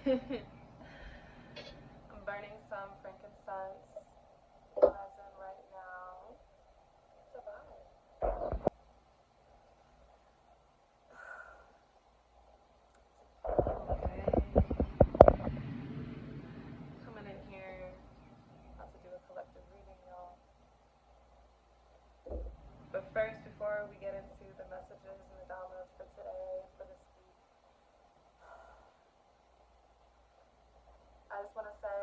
I'm burning some frankincense resin right now. It's a vibe. Okay. Coming in here, about to do a collective reading, y'all. But first, before we get into the messages and the downloads for today, for this week, I just want to say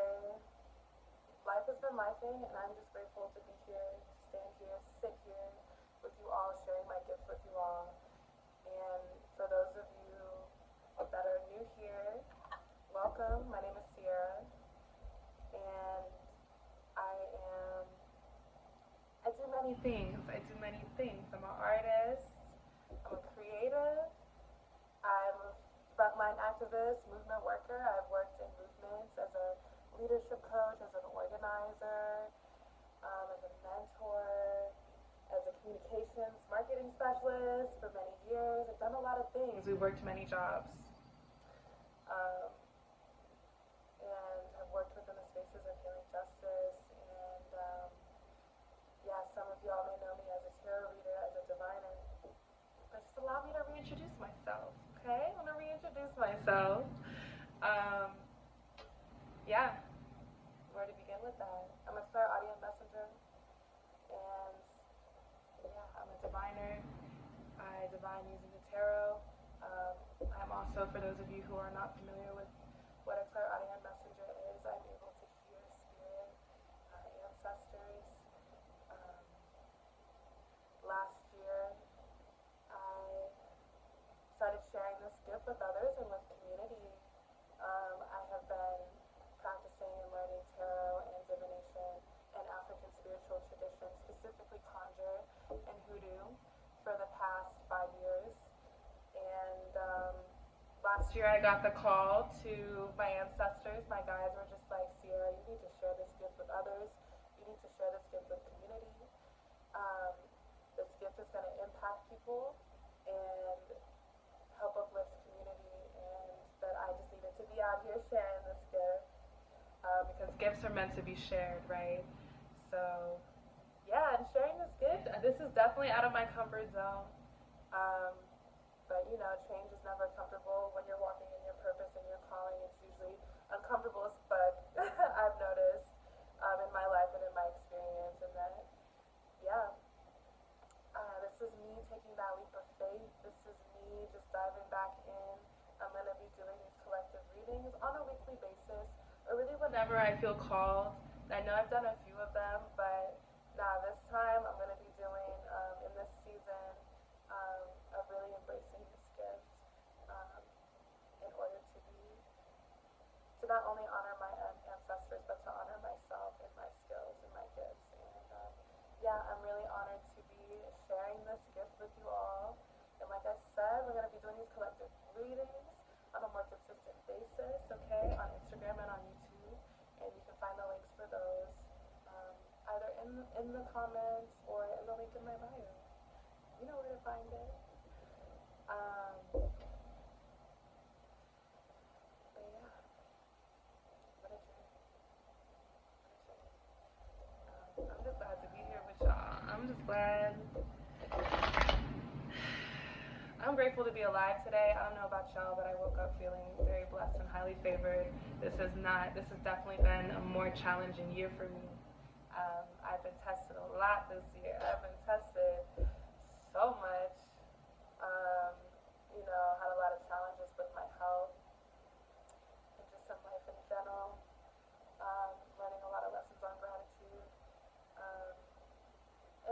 life has been lifing, and I'm just grateful to be here, to stand here, to sit here with you all, sharing my gifts with you all. And for those of you that are new here, welcome. My name is Sierra, and I am. I do many things. I do many things. I'm an artist. I'm a creative. I'm a frontline activist, movement worker. I've worked in movements as a leadership coach, as an organizer, as a mentor, as a communications marketing specialist for many years. I've done a lot of things. We've worked many jobs. Um, and have worked within the spaces of healing justice. And yeah, some of y'all may know me as a tarot reader, as a diviner. But just allow me to reintroduce myself, okay? I'm gonna reintroduce myself. Um, yeah, where to begin with that? I'm a clairaudient messenger, and yeah, I'm a diviner. I divine using the tarot. I'm also, for those of you who are not familiar with what a clairaudient messenger is, I'm able to hear spirit, ancestors. Um, Last year, I started sharing this gift with others and with community. I have been practicing and learning tarot and divination and African spiritual traditions, specifically conjure and hoodoo, for the past 5 years. And last year I got the call to my ancestors. My guides were just like, Sierra, you need to share this gift with others. You need to share this gift with community. Um, this gift is going to impact people and help uplift community, and that I just needed to be out here sharing this gift because gifts are meant to be shared, right? So, yeah, and sharing this gift, this is definitely out of my comfort zone. Um, but you know, change is never comfortable when you're walking in your purpose and your calling. It's usually uncomfortable as fuck. I've noticed in my life and in my experience, and that yeah, this is me taking that leap of faith. This is me just diving back in. I'm going to be doing these collective readings on a weekly basis, or really whenever I feel called. I know I've done a few of them, but now this time I'm going to be doing, in this season, of really embracing this gift um, in order to not only honor my ancestors, but to honor myself and my skills and my gifts. And yeah, I'm really honored to be sharing this gift with you all. And like I said, we're going to be doing these collective readings on a more consistent basis, okay, on Instagram and on YouTube. And you can find the links for those either in the comments or in the link in my bio. You know where to find it. But yeah, what a journey. I'm just glad to be here with y'all. I'm just glad. I'm grateful to be alive today. I don't know about y'all, but I woke up feeling very blessed and highly favored. This has definitely been a more challenging year for me. I've been tested a lot this year. I've been tested so much. Um, had a lot of challenges with my health and just in life in general. Learning a lot of lessons on gratitude. Um,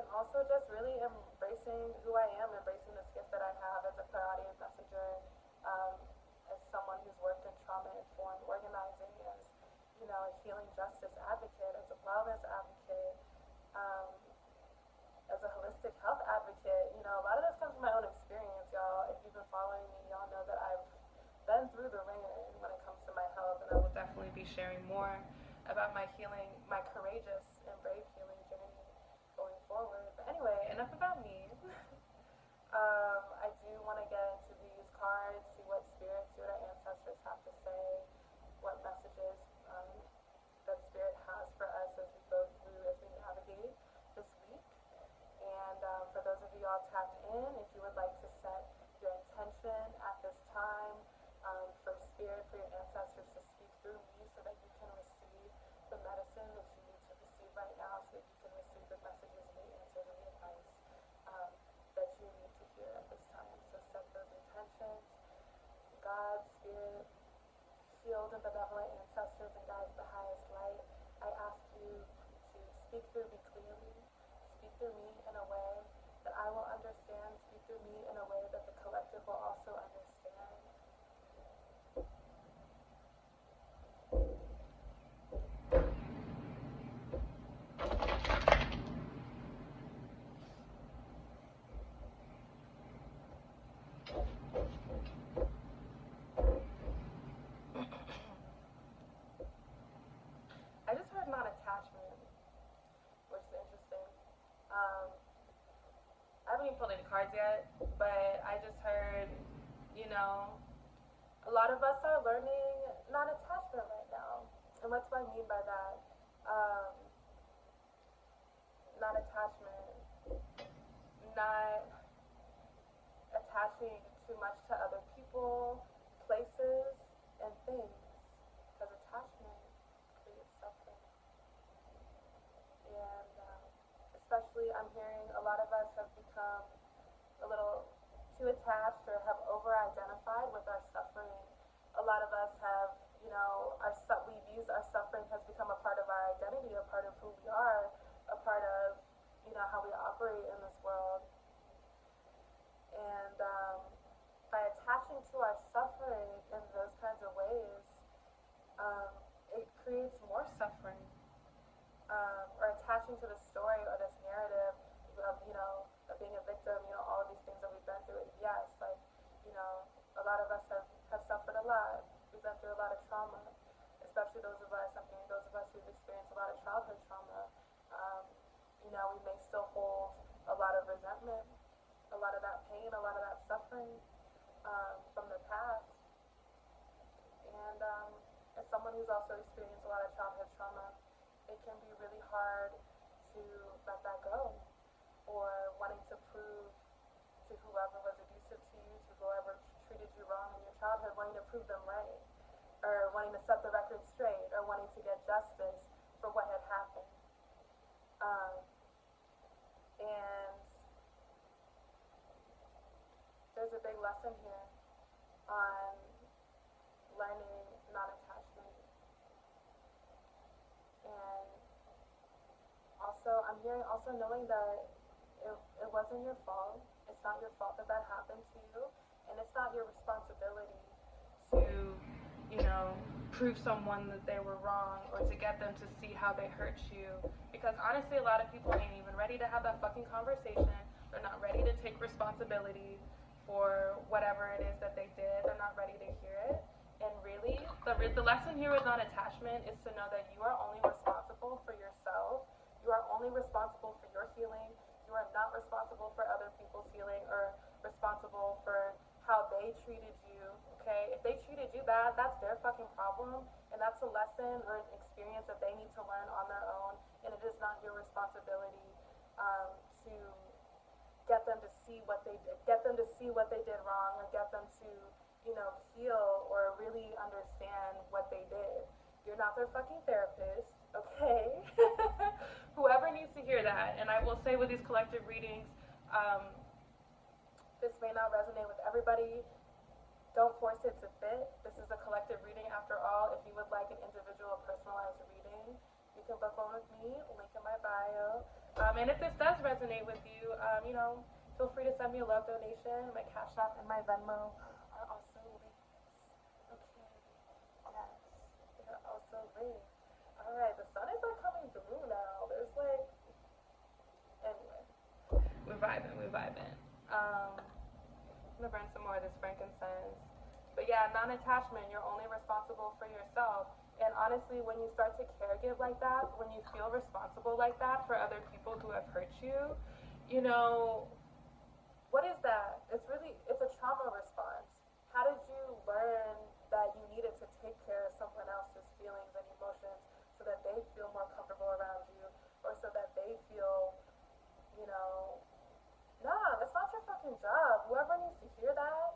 and also just really embracing who I am, embracing this gift that I have as a clairaudient messenger, um, as someone who's worked in trauma-informed organizing, as a healing justice advocate, as a wellness advocate, um, as a holistic health advocate. A lot of this comes from my own experience, y'all. If you've been following me, y'all know that I've been through the ringer when it comes to my health, and I will definitely be sharing more about my healing, my courageous and brave healing journey going forward. But anyway, enough about me. I do want to get into these cards, see what spirits, see what our ancestors have to say. in, if you would like to set your intention at this time for spirit, for your ancestors to speak through me so that you can receive the medicine that you need to receive right now, so that you can receive the messages and the answers and the advice that you need to hear at this time. So set those intentions. God, spirit, shield and benevolent ancestors and guides the highest light, I ask you to speak through me clearly, speak through me in a way that I will understand, speak through me in a way that the collective will also understand. I just heard non-attachment, which is interesting. I haven't even pulled any cards yet, but I just heard, you know, a lot of us are learning non-attachment right now. And what do I mean by that? Non-attachment, not attaching too much to other people, places, and things. Because attachment creates suffering. And especially, I'm hearing a lot of us have become a little too attached or have over-identified with our suffering. A lot of us have, you know, we've used our suffering has become a part of our identity, a part of who we are, a part of, you know, how we operate in this world. And by attaching to our suffering in those kinds of ways, it creates more suffering. Or attaching to the story or this narrative of, you know, of being a victim, you know, all of these things that we've been through. And yes, like, you know, a lot of us have suffered a lot. We've been through a lot of trauma, especially those of us, I mean, those of us who've experienced a lot of childhood trauma. You know, we may still hold a lot of resentment, a lot of that pain, a lot of that suffering from the past. And as someone who's also experienced a lot of childhood trauma, it can be really hard to let that go, or wanting to prove to whoever was abusive to you, to whoever treated you wrong in your childhood, wanting to prove them right, or wanting to set the record straight, or wanting to get justice for what had happened. And there's a big lesson here on learning non-attachment. And also, I'm hearing also knowing that it wasn't your fault. It's not your fault that that happened to you. And it's not your responsibility to, you know, prove someone that they were wrong or to get them to see how they hurt you. Because honestly, a lot of people ain't even ready to have that fucking conversation. They're not ready to take responsibility for whatever it is that they did. They're not ready to hear it. And really, the lesson here with non-attachment is to know that you are only responsible for yourself. You are only responsible for your healing. You are not responsible for other people's healing or responsible for how they treated you, okay? If they treated you bad, that's their fucking problem, and that's a lesson or an experience that they need to learn on their own, and it is not your responsibility to get them to see what they did wrong, or get them to, you know, heal or really understand what they did. You're not their fucking therapist, okay? Whoever needs to hear that. And I will say with these collective readings, this may not resonate with everybody. Don't force it to fit. This is a collective reading after all. If you would like an individual personalized reading, you can book one with me, link in my bio. And if this does resonate with you, you know, feel free to send me a love donation. My Cash App and my Venmo are also linked. Okay. Yes. They are also linked. Alright, the sun is like coming through now. There's like, anyway. We're vibing. I'm gonna burn some more of this frankincense. But yeah, non-attachment, you're only responsible for yourself. And honestly, when you start to caregive like that, when you feel responsible like that for other people who have hurt you, you know, what is that? It's a trauma response. How did you learn that you needed to take care of someone else's feelings and emotions so that they feel more comfortable around you, or so that they feel, you know, nah, that's not your fucking job. Whoever needs to hear that,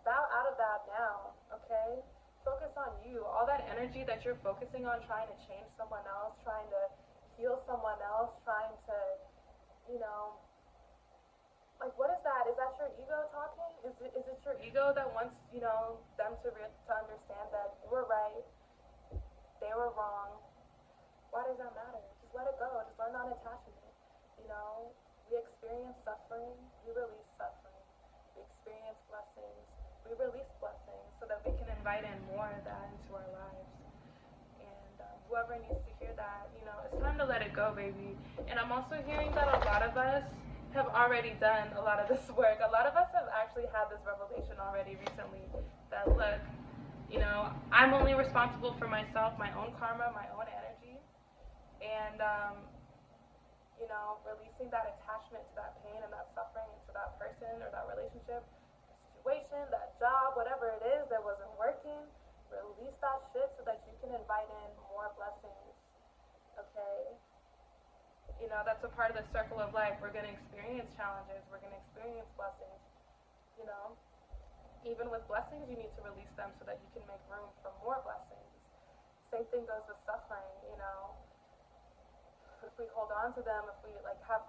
bow out of that now, okay? Focus on you. All that energy that you're focusing on trying to change someone else, trying to heal someone else, trying to, you know, like, what is that? Is that your ego talking? Is it your ego that wants, you know, them to understand that you were right, they were wrong? Why does that matter? Just let it go. Just learn non-attachment. You know, we experience suffering, we release suffering. We experience blessings, we release blessings so that we can invite in more of that into our lives. And whoever needs to hear that, you know, it's time to let it go, baby. And I'm also hearing that a lot of us have already done a lot of this work. A lot of us have actually had this revelation already recently that, look, you know, I'm only responsible for myself, my own karma, my own energy. And, you know, releasing that attachment to that pain and that suffering and to that person or that relationship, the situation, that job, whatever it is that wasn't working, release that shit so that you can invite in more blessings, okay? You know, that's a part of the circle of life. We're going to experience challenges. We're going to experience blessings, you know? Even with blessings, you need to release them so that you can make room for more blessings. Same thing goes with suffering, you know? If we hold on to them, if we like have,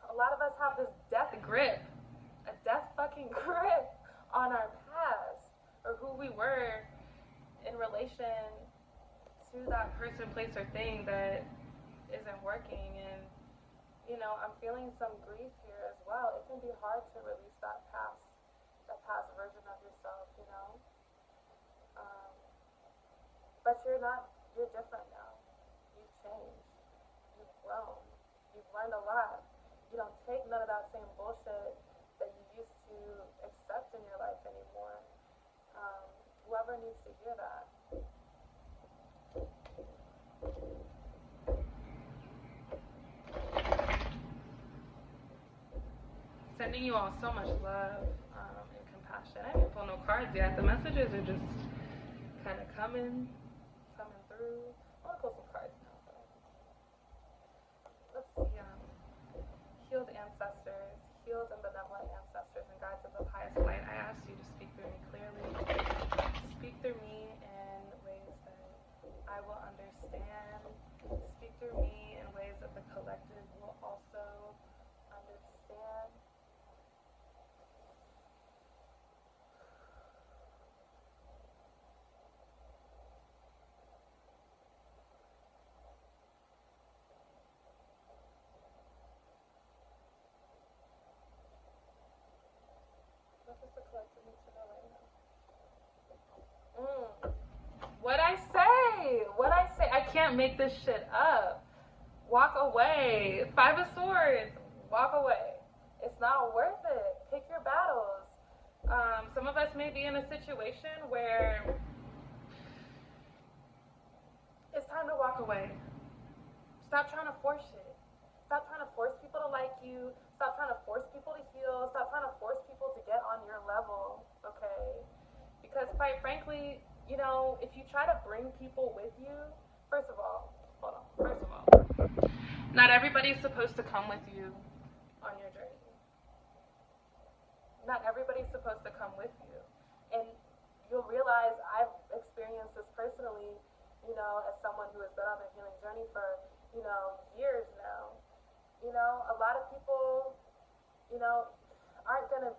a lot of us have this death grip, a death fucking grip on our past or who we were in relation to that person, place, or thing that isn't working. And, you know, I'm feeling some grief here as well. It can be hard to release that past version of yourself, you know. But you're different now. You've changed. You've grown. You've learned a lot. You don't take none of that same bullshit that you used to accept in your life anymore. Whoever needs to hear that. Sending you all so much love and compassion. I didn't pull no cards yet. The messages are just kind of coming through. I want to pull some cards now. Let's see. Healed ancestors, healed and benevolent ancestors and guides of the highest light, I ask you to speak through me clearly. Speak through me in ways that I will understand. Speak through me in ways that the collective will also understand. What does the collective need to know right now? What'd I say? I can't make this shit up. Walk away. 5 of Swords. Walk away. It's not worth it. Pick your battles. Some of us may be in a situation where it's time to walk away. Stop trying to force shit. Stop trying to force people to like you. Stop trying to force people to heal. Stop trying to force people to get on your level, okay? Because quite frankly, you know, if you try to bring people with you, first of all, not everybody's supposed to come with you on your journey. Not everybody's supposed to come with you. And you'll realize I've experienced this personally, you know, as someone who has been on a healing journey for, you know, years now. You know, a lot of people, you know, aren't gonna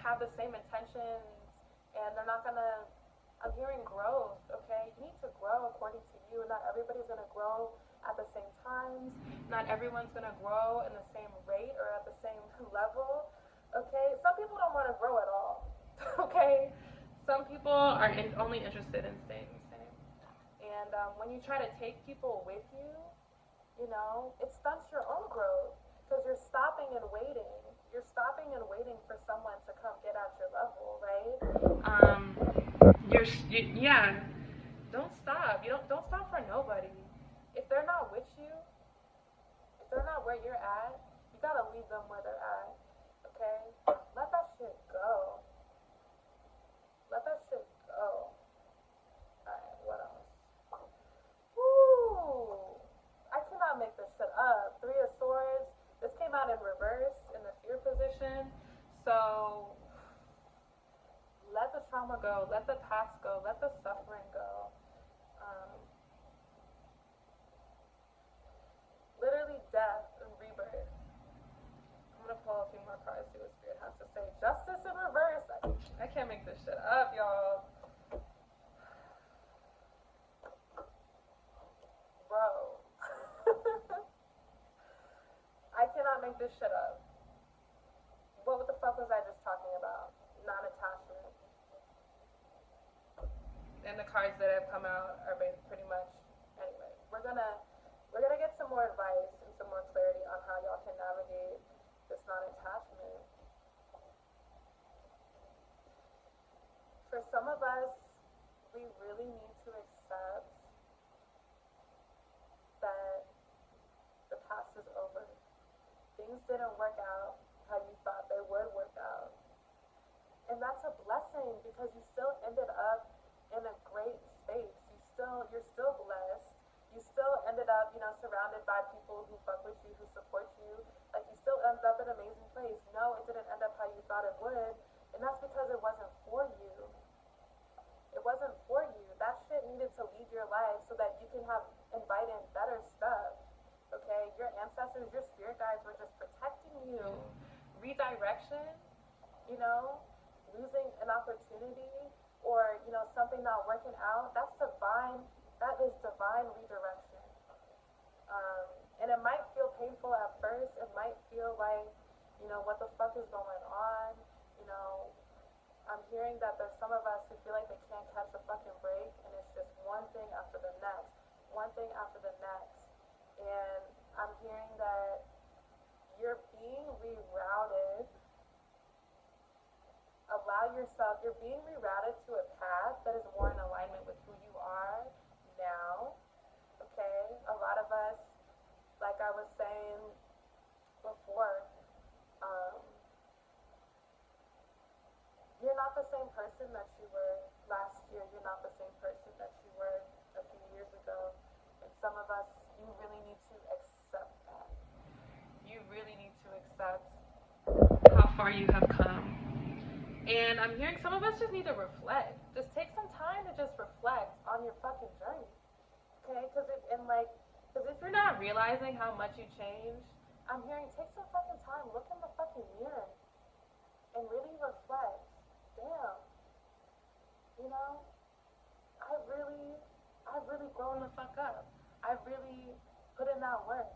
have the same intentions, and they're not gonna. I'm hearing growth, okay? You need to grow according to you. Not everybody's gonna grow at the same times. Not everyone's gonna grow in the same rate or at the same level, okay? Some people don't want to grow at all, okay? Some people are only interested in staying the same. And when you try to take people with you, you know, it stunts your own growth because you're stopping and waiting. You're stopping and waiting for someone to come get at your level, right? Yeah. Don't stop. Don't stop for nobody. If they're not with you, if they're not where you're at, you gotta leave them where they're at. Okay? Let that shit go. Let that shit go. Alright, what else? Woo! I cannot make this shit up. 3 of Swords. This came out in reverse in the fear position. trauma go. Let the past go. Let the suffering go. Um, Literally death and rebirth. I'm gonna pull a few more cards, see what Spirit has to say. Justice in reverse. I can't make this shit up, y'all. Bro. I cannot make this shit up. What the fuck was I just talking about? Non-attachment. And the cards that have come out are pretty much, anyway. We're gonna get some more advice and some more clarity on how y'all can navigate this non-attachment. For some of us, we really need to accept that the past is over. Things didn't work out how you thought they would work out. And that's a blessing because you still ended up in a great space. You're still blessed. You still ended up, surrounded by people who fuck with you, who support you. Like, you still ended up in an amazing place. No, it didn't end up how you thought it would. And that's because it wasn't for you. It wasn't for you. That shit needed to lead your life so that you can invite in better stuff. Okay? Your ancestors, your spirit guides were just protecting you. Redirection, losing an opportunity or, something not working out, that is divine redirection. And it might feel painful at first. It might feel like, what the fuck is going on? I'm hearing that there's some of us who feel like they can't catch a fucking break, and it's just one thing after the next, one thing after the next. And I'm hearing that you're being rerouted. You're being rerouted to a path that is more in alignment with who you are now. Okay? A lot of us, like I was saying before, you're not the same person that you were last year. You're not the same person that you were a few years ago. And some of us, you really need to accept that. You really need to accept how far you have come. And I'm hearing some of us just need to reflect. Just take some time to just reflect on your fucking journey. Okay? Because if you're not realizing how much you changed, I'm hearing take some fucking time, look in the fucking mirror, and really reflect. Damn. I've really grown the fuck up. I've really put in that work.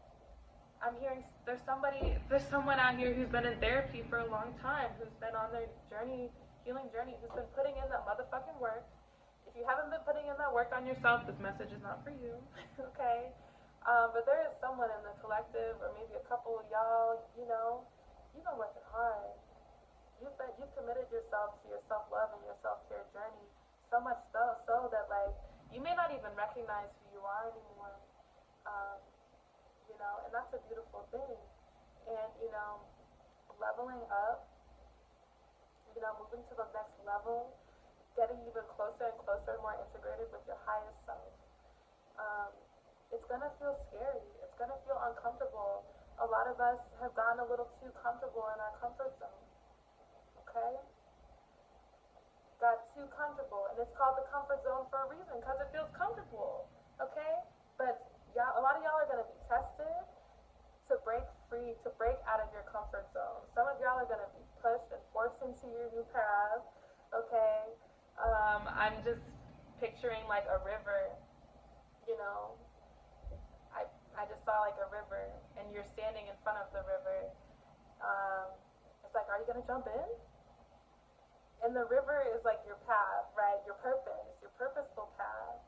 I'm hearing there's someone out here who's been in therapy for a long time, who's been on their healing journey, who's been putting in that motherfucking work. If you haven't been putting in that work on yourself, this message is not for you, okay? But there is someone in the collective, or maybe a couple of y'all, you've been working hard. You've committed yourself to your self-love and your self-care journey, so much so that, you may not even recognize who you are anymore. And that's a beautiful thing. And, leveling up, moving to the next level, getting even closer and closer, more integrated with your highest self. It's gonna feel scary. It's gonna feel uncomfortable. A lot of us have gotten a little too comfortable in our comfort zone. Okay? Got too comfortable. And it's called the comfort zone for a reason, because it feels comfortable. Okay? But a lot of y'all are gonna be tested to break free, to break out of your comfort zone. Some of y'all are gonna be pushed and forced into your new path. Okay? I'm just picturing like a river, I just saw like a river, and you're standing in front of the river. It's like, are you gonna jump in? And the river is like your path, right? Your purpose, your purposeful path.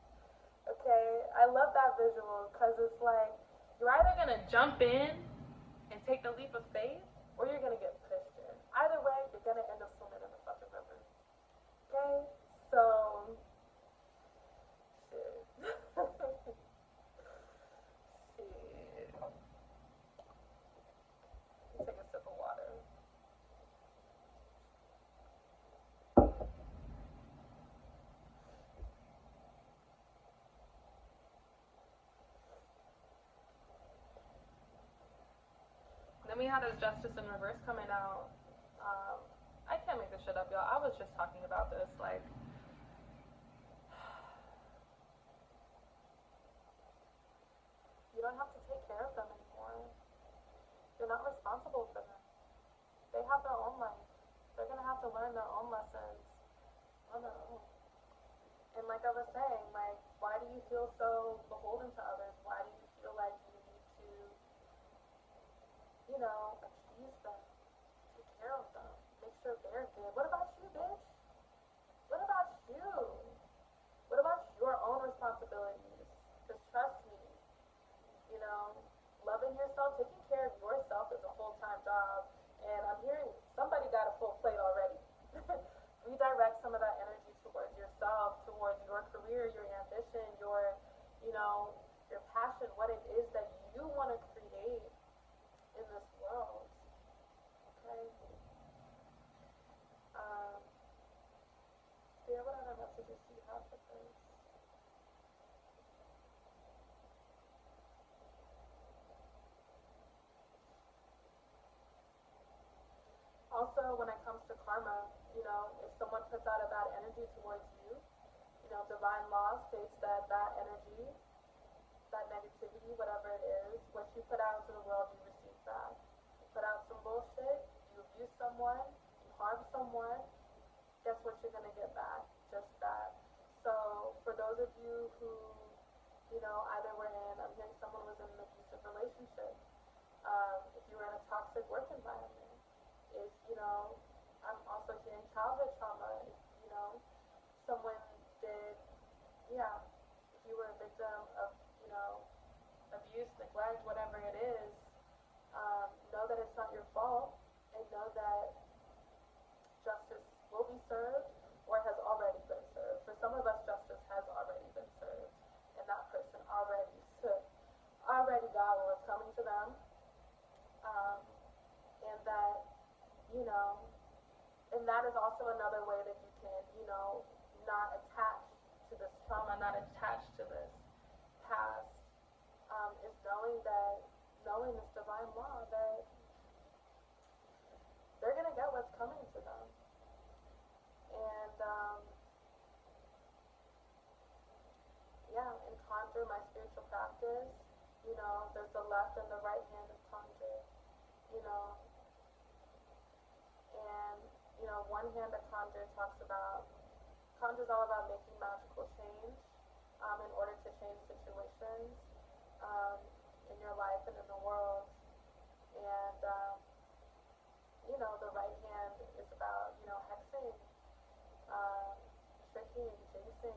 Okay? I love that visual, because it's like, you're either gonna jump in and take the leap of faith, or you're gonna get pushed in. Either way, you're gonna end up swimming in the fucking river. Okay? So, shit. Take a sip of water. Then we had this justice in reverse coming out. I can't make this shit up, y'all. I was just talking about this. Like, you don't have to take care of them anymore. You're not responsible for them. They have their own life. They're gonna have to learn their own lessons on their own. And like I was saying, like, why do you feel so beholden to others? Why do you feel like you need to, appease them, take care of them, make sure they're good? What about you, bitch? What about you? What about your own responsibilities? Because trust me, you know, loving yourself, taking care of yourself is a full-time job. And I'm hearing somebody got a full plate already. Redirect some of that energy towards yourself, towards your career, your ambition, your passion, what it is that you want to create in this world. Okay? Spirit, what other messages do you have for this? Also, when it comes to karma, if someone puts out a bad energy towards you, divine law states that that energy, that negativity, whatever it is, what you put out into the world, you receive back. You put out some bullshit, you abuse someone, you harm someone, guess what you're gonna get back? Just that. So for those of you who, either were in, I'm hearing someone was in an abusive relationship, if you were in a toxic work environment, if, I'm also hearing childhood trauma, if, someone did, if you were a victim of, abuse, neglect, whatever it is, know that it's not your fault, and know that justice will be served or has already been served. For some of us, justice has already been served, and that person already got what was coming to them, and that, and that is also another way that you can, not attach to this trauma, not attach to this past, is knowing this divine law that they're gonna get what's coming to them. And in conjure, my spiritual practice, there's the left and the right hand of conjure, and one hand of conjure conjure is all about making magical change, in order to change situations, in your life and in the world. And the right hand is about, hexing, tricking, jinxing,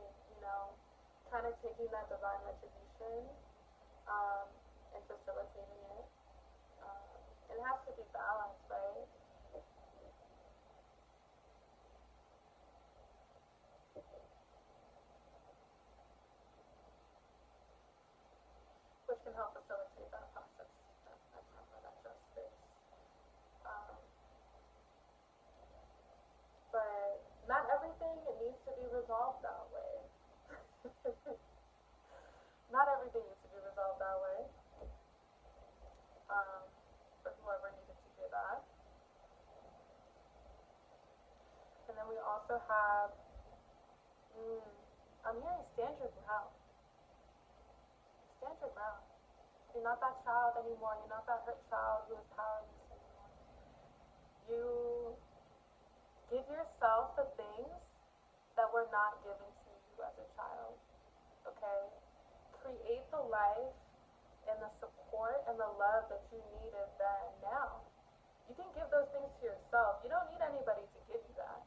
kind of taking that divine retribution, and facilitating it. It has to be balanced, right? Which can help facilitate that process, that karma, that justice. But not everything needs to be resolved that way. Not everything needs to be resolved that way. For whoever needed to hear that. And then we also have, I'm hearing stand your ground. Stand your ground. You're not that child anymore. You're not that hurt child who is powerless anymore. You give yourself the things that were not given to you as a child. Okay? Create the life and the support and the love that you needed then and now. You can give those things to yourself. You don't need anybody to give you that.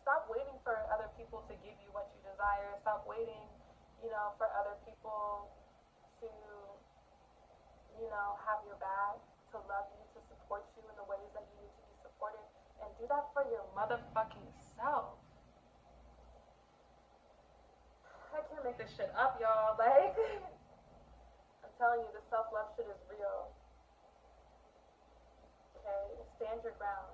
Stop waiting for other people to give you what you desire. Stop waiting, for other people to, have your back, to love you, to support you in the ways that you need to be supported. And do that for your motherfucking self. I can't make this shit up, y'all. Like, I'm telling you, the self-love shit is real. Okay? Stand your ground.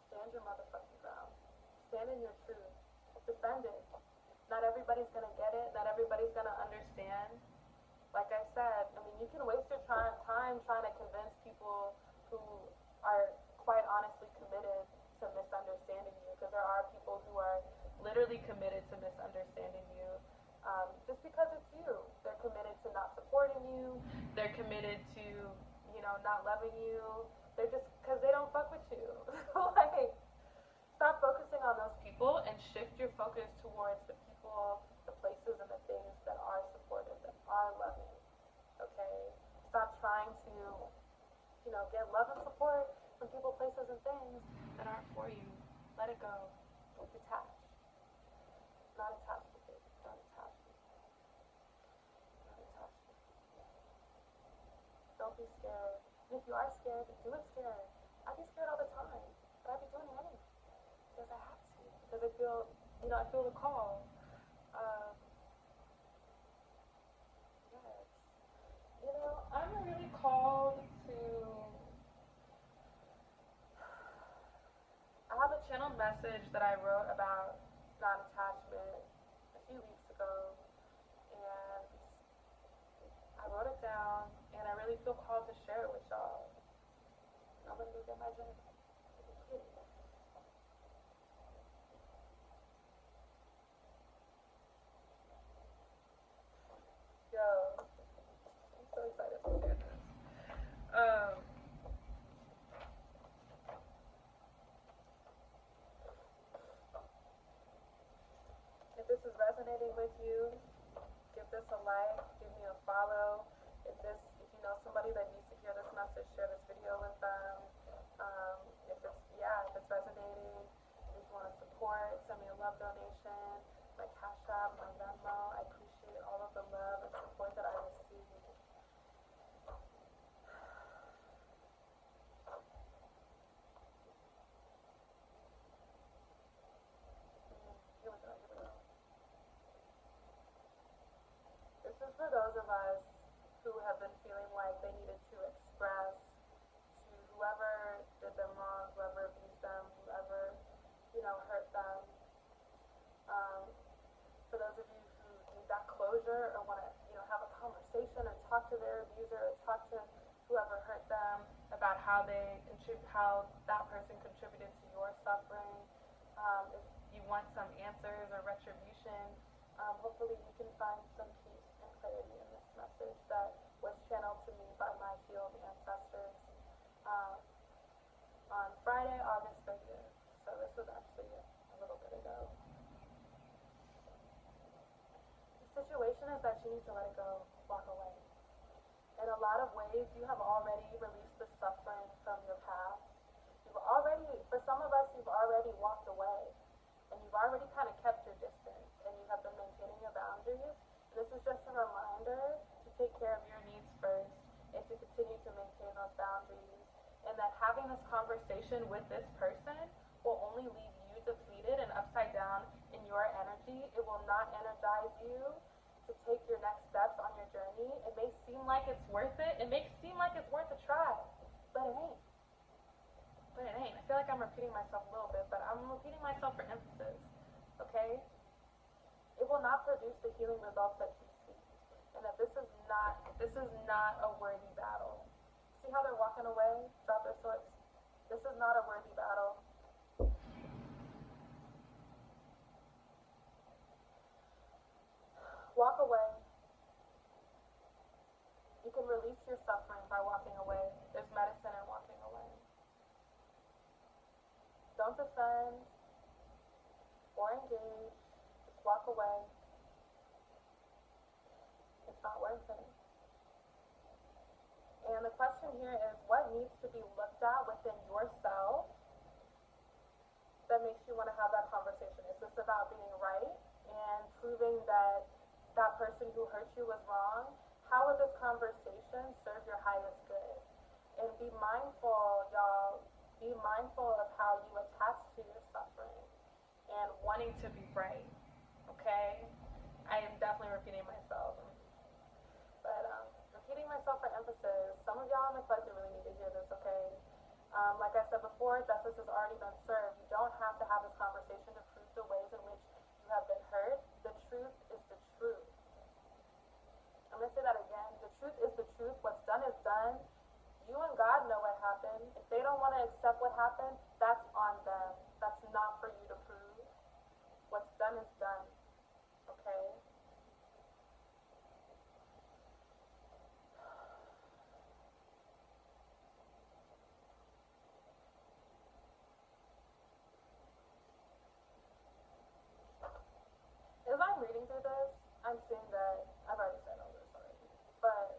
Stand your motherfucking ground. Stand in your truth. Defend it. Not everybody's gonna get it. Not everybody's gonna understand Like I said, I mean, you can waste your time trying to convince people who are quite honestly committed to misunderstanding you, because there are people who are literally committed to misunderstanding you, just because it's you. They're committed to not supporting you. They're committed to, not loving you. They're just because they don't fuck with you. Like, stop focusing on those people and shift your focus towards the people, the places, and the things that are supportive, that are loving. Okay? Stop trying to, get love and support from people, places, and things that aren't for you. Let it go. Detach. Not attached with it. Not attached with it. Not attached with it. Don't be scared. And if you are scared, do it scared. I'd be scared all the time, but I'd be doing it anyway. Because I have to. Because I feel the call. Um, yes. I'm really called to. I have a channeled message that I wrote about non-attachment a few weeks ago, and I wrote it down, and I really feel called to share it with y'all. I'm gonna go get my journal. Yo, I'm so excited to share this. If this is resonating with you, give this a like, give me a follow. If you know somebody that needs to hear this message, share this video with them. If it's resonating, if you want to support, send me a love donation, my Cash App, my Venmo. I appreciate all of the love and support that I receive. Here we go. This is for those of us who have been feeling like they needed to express to whoever did them wrong, whoever abused them, whoever, hurt them. For those of you who need that closure or want to, have a conversation or talk to their abuser or talk to whoever hurt them about how that person contributed to your suffering. If you want some answers or retribution, hopefully you can find some peace and clarity in this message that was channeled to me by my healed ancestors on Friday, August 30th. So this was actually a little bit ago. The situation is that you need to let it go, walk away. In a lot of ways, you have already released the suffering from your past. For some of us, you've already walked away, and you've already kind of kept your distance, and you have been maintaining your boundaries. And this is just a reminder to take care of your needs first, and to continue to maintain those boundaries. And that having this conversation with this person will only leave you depleted and upside down in your energy. It will not energize you to take your next steps on your journey. It may seem like it's worth it. It may seem like it's worth a try, but it ain't. I feel like I'm repeating myself a little bit, but I'm repeating myself for emphasis, okay? It will not produce the healing results that you seek, and that this is not a worthy battle. See how they're walking away, drop their swords? This is not a worthy battle. Walk away. You can release your suffering by walking away. There's medicine in walking away. Don't defend or engage. Just walk away. It's not worth it. And the question here is, what needs to be looked at within yourself that makes you want to have that conversation? Is this about being right and proving that that person who hurt you was wrong? How would this conversation serve your highest good? And be mindful, y'all, be mindful of how you attach to your suffering and wanting to be right, okay? I am definitely repeating myself, but repeating myself for emphasis. Some of y'all in the collective really need to hear this, okay? Like I said before, justice has already been served. You don't have to have this conversation to prove the ways in which you have been hurt. The truth is the truth. I'm going to say that again. truth is the truth. What's done is done. You and God know what happened. If they don't want to accept what happened, that's on them. That's not for you to prove. What's done is done. Okay? As I'm reading through this, I'm seeing that I've already said all this already. But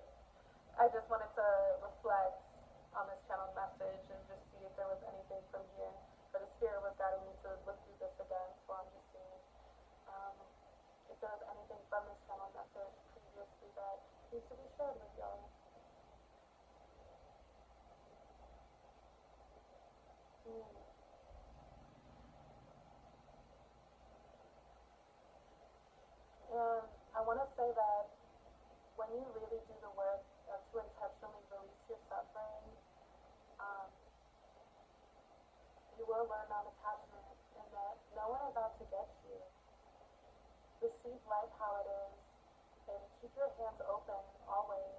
I just wanted to reflect on this channel message and just see if there was anything from here. But the spirit was guiding me to look through this again, so I'm just seeing um, if there was anything from this channel message previously that needs to be shared with y'all. Mm. And I want to say that when you really do the work to intentionally release your suffering, um, you will learn non-attachment and that no one is out to get you. Receive life how it is and keep your hands open always.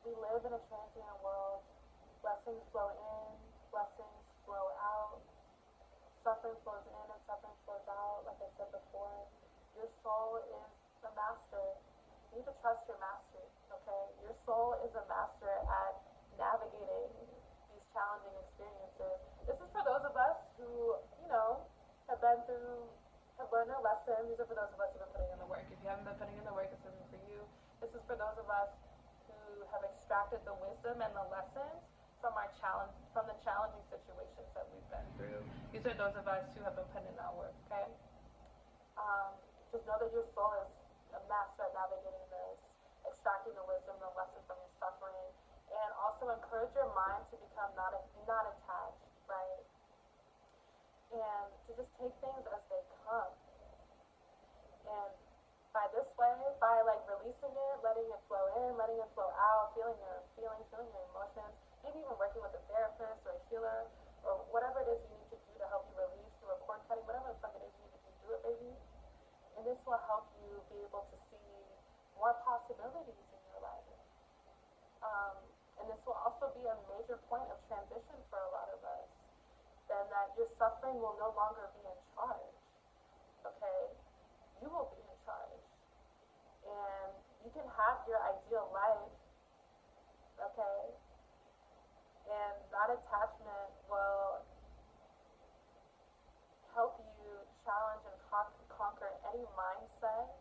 We live in a transient world. Blessings flow in, blessings flow out. Suffering flows in and suffering flows out, like I said before. Your soul is the master. You need to trust your master, okay? Your soul is a master at navigating these challenging experiences. This is for those of us who, have been through, have learned their lesson. These are for those of us who have been putting in the work. If you haven't been putting in the work, this isn't for you. This is for those of us who have extracted the wisdom and the lessons from the challenging situations that we've been through. These are those of us who have been putting in that work, okay? Um, just know that your soul is a master at navigating this, extracting the wisdom, the lessons from your suffering, and also encourage your mind to become not attached, right? And to just take things as they come. And by this way, by like releasing it, letting it flow in, letting it flow out, feeling your feelings, feeling your emotions, maybe even working with a therapist or a healer or whatever it is you need to do to help you release through a cord cutting, whatever the fuck it is you need to do it, baby. And this will help you be able to see more possibilities in your life. Um, and this will also be a major point of transition for a lot of us. Then that your suffering will no longer be in charge. Okay? You will be in charge. And you can have your ideal life. Okay? And that attachment will help you challenge and conquer any mindset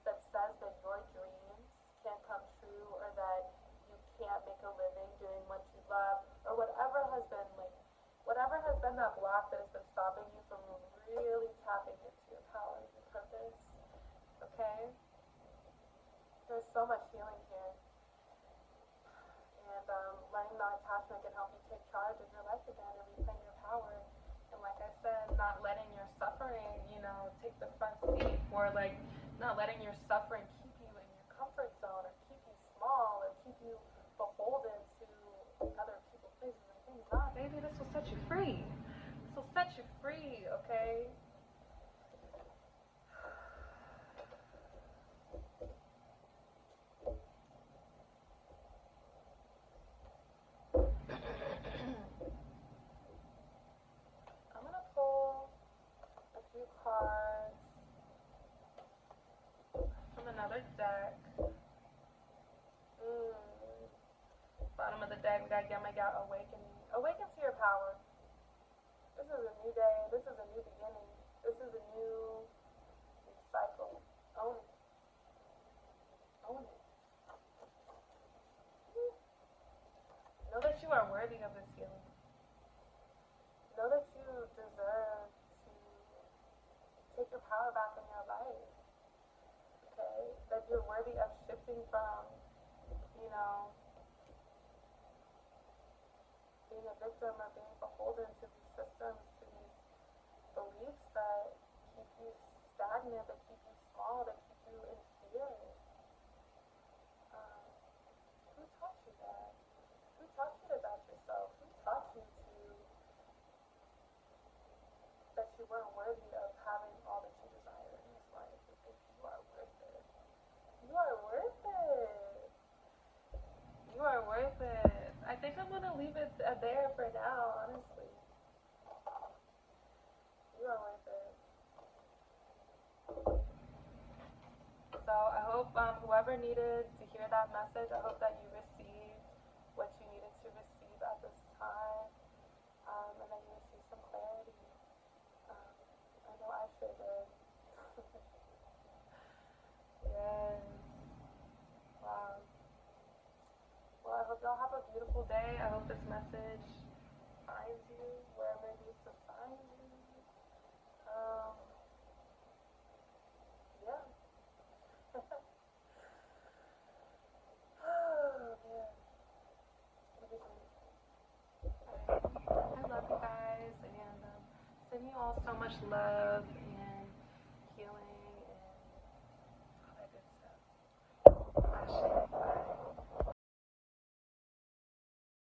that says that your dreams can't come true or that you can't make a living doing what you love or whatever has been that block that has been stopping you from really tapping into your power and your purpose. Okay? There's so much healing here. And learning non-attachment can help you take charge of your life again and reclaim your power. And like I said, not letting your suffering, take the front seat, or like not letting your suffering keep you in your comfort zone or keep you small or keep you beholden to other people, places, and things. Nah, baby, this will set you free. This will set you free, okay? I'm gonna pull a few cards from another deck. Bottom of the deck, we got Yamaga Awakening. Awaken to your power. This is a new day. This is a new beginning. This is a new cycle. Own it. Own it. Know that you are worthy of this healing. Know that you deserve to take your power back in your life. Okay? That you're worthy of shifting from, being a victim or being beholden to these systems, to these beliefs that keep you stagnant, that keep you small, that keep you in fear. Who taught you that? Who taught you to doubt yourself? Who taught you that you weren't worthy of having all that you desire in this life? Because you are worth it. You are worth it. You are worth it. I think I'm gonna leave it there for now, honestly. You are worth it. So I hope whoever needed to hear that message, I hope that you received what you needed to receive at this time, and that you received some clarity. I know I sure did. Yes. Wow. Well, I hope y'all have a beautiful day. I hope this message finds you wherever it needs to find you. Um, yeah. Oh, man. I love you guys, and sending you all so much love.